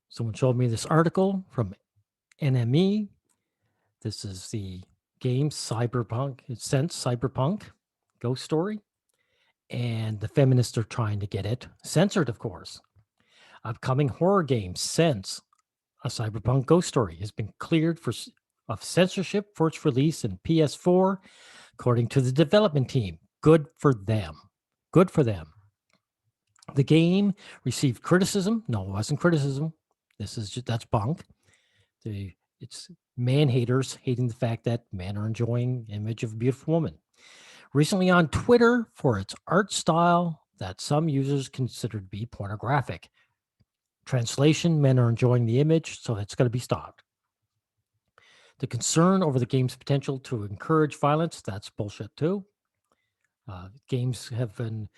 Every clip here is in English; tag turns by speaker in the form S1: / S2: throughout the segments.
S1: Someone showed me this article from NME. This is the game Cyberpunk, it Sense Cyberpunk Ghost Story. And the feminists are trying to get it censored, of course. Upcoming horror game Sense, a Cyberpunk Ghost Story, has been cleared of censorship for its release in PS4, according to the development team. Good for them. Good for them. The game received criticism. No, it wasn't criticism. That's bunk. It's man haters hating the fact that men are enjoying image of a beautiful woman. Recently on Twitter for its art style that some users consider to be pornographic. Translation, men are enjoying the image, so it's going to be stopped. The concern over the game's potential to encourage violence, that's bullshit too. Games have been,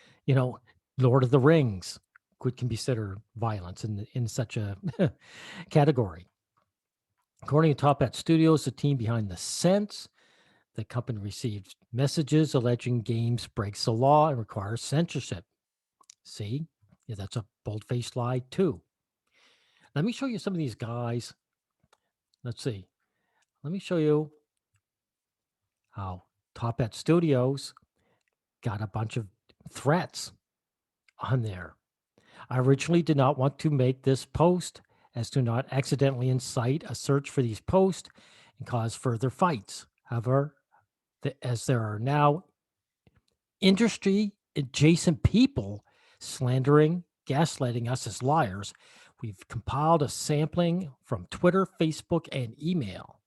S1: Lord of the Rings could consider violence in such a category. According to Top Hat Studios, the team behind the Sense, the company received messages alleging games breaks the law and requires censorship. See, yeah, that's a bold-faced lie too. Let me show you some of these guys. Let's see. Let me show you how Top Hat Studios got a bunch of threats on there. I originally did not want to make this post as to not accidentally incite a search for these posts and cause further fights. However, as there are now industry adjacent people slandering, gaslighting us as liars, we've compiled a sampling from Twitter, Facebook, and email.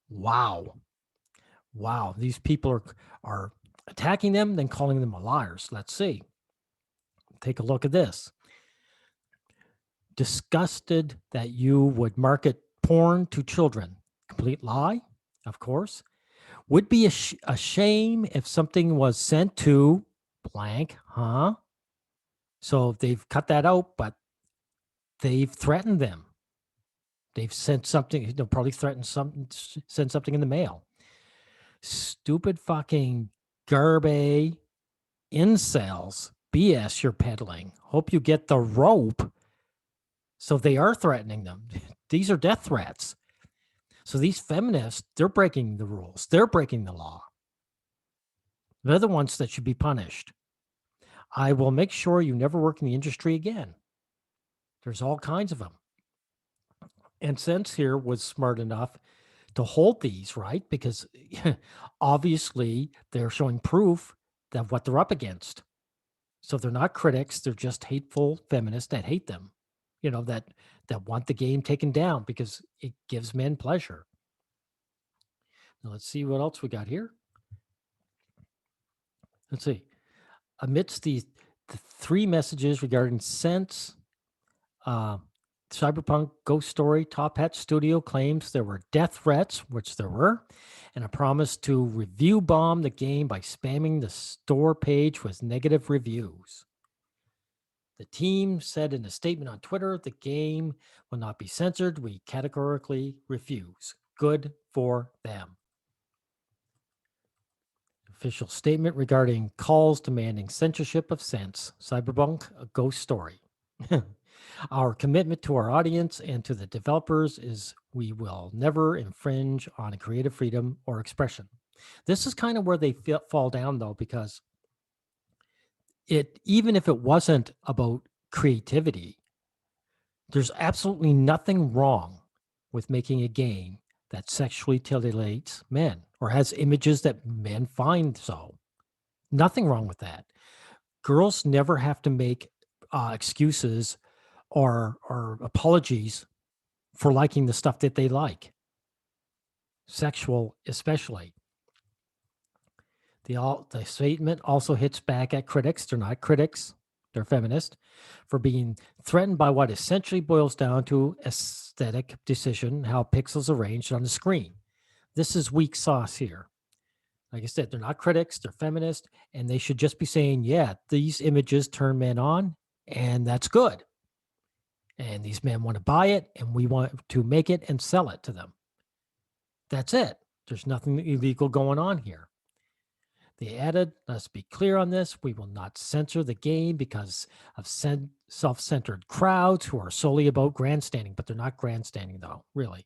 S1: Wow. Wow. These people are attacking them, then calling them liars. Let's see. Take a look at this. Disgusted that you would market porn to children. Complete lie, of course. Would be a shame if something was sent to blank, huh? So they've cut that out, but they've threatened them. They've sent something, they'll probably threaten send something in the mail. Stupid fucking garbage incels BS you're peddling. Hope you get the rope. So they are threatening them. These are death threats. So these feminists, they're breaking the rules. They're breaking the law. They're the ones that should be punished. I will make sure you never work in the industry again. There's all kinds of them. And Sense here was smart enough to hold these, right? Because obviously they're showing proof that what they're up against. So they're not critics. They're just hateful feminists that hate them, that want the game taken down because it gives men pleasure. Now let's see what else we got here. Let's see. Amidst the three messages regarding Sense, Cyberpunk Ghost Story, Top Hat Studio claims there were death threats, which there were, and a promise to review bomb the game by spamming the store page with negative reviews. The team said in a statement on Twitter, the game will not be censored. We categorically refuse. Good for them. Official statement regarding calls demanding censorship of Sense, Cyberpunk, a Ghost Story. Our commitment to our audience and to the developers is we will never infringe on creative freedom or expression. This is kind of where they fall down, though, because even if it wasn't about creativity, there's absolutely nothing wrong with making a game that sexually titillates men or has images that men find so. Nothing wrong with that. Girls never have to make excuses or apologies for liking the stuff that they like. Sexual, especially. The statement also hits back at critics. They're not critics. They're feminists for being threatened by what essentially boils down to aesthetic decision, how pixels arranged on the screen. This is weak sauce here. Like I said, they're not critics, they're feminists, and they should just be saying, yeah, these images turn men on, and that's good. And these men want to buy it, and we want to make it and sell it to them. That's it. There's nothing illegal going on here. They added, let's be clear on this, we will not censor the game because of self-centered crowds who are solely about grandstanding, but they're not grandstanding though, really.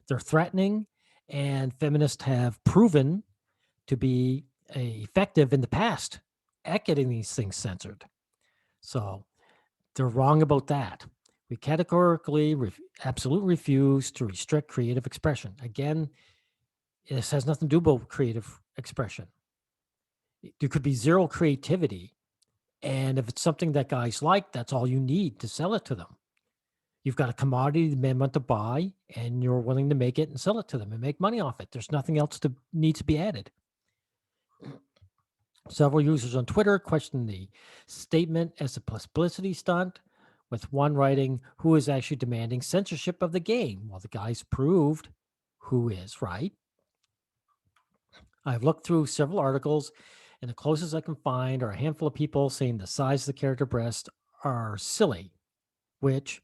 S1: They're threatening, and feminists have proven to be effective in the past at getting these things censored. So they're wrong about that. We categorically absolutely refuse to restrict creative expression. Again, this has nothing to do with creative expression. There could be zero creativity. And if it's something that guys like, that's all you need to sell it to them. You've got a commodity the men want to buy, and you're willing to make it and sell it to them and make money off it. There's nothing else to need to be added. Several users on Twitter questioned the statement as a publicity stunt, with one writing, "Who is actually demanding censorship of the game?" Well, the guys proved who is, right? I've looked through several articles, and the closest I can find are a handful of people saying the size of the character breasts are silly, which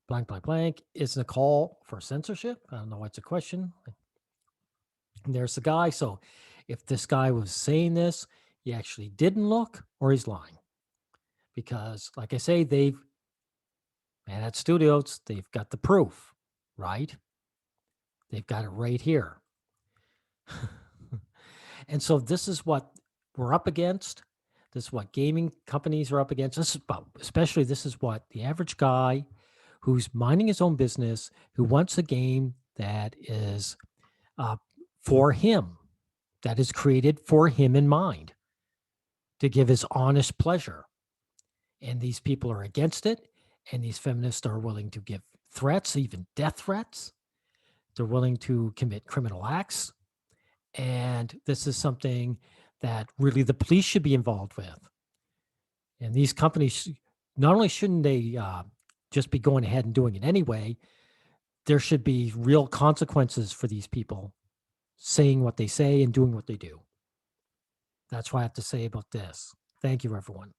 S1: blank, blank, blank isn't a call for censorship. I don't know why it's a question. And there's the guy. So if this guy was saying this, he actually didn't look, or he's lying. Because, like I say, at Studios, they've got the proof, right? They've got it right here. And so this is what we're up against. This is what gaming companies are up against. This is what the average guy who's minding his own business, who wants a game that is for him, that is created for him in mind, to give his honest pleasure. And these people are against it. And these feminists are willing to give threats, even death threats. They're willing to commit criminal acts. And this is something that really the police should be involved with. And these companies, not only shouldn't they just be going ahead and doing it anyway, there should be real consequences for these people saying what they say and doing what they do. That's what I have to say about this. Thank you, everyone.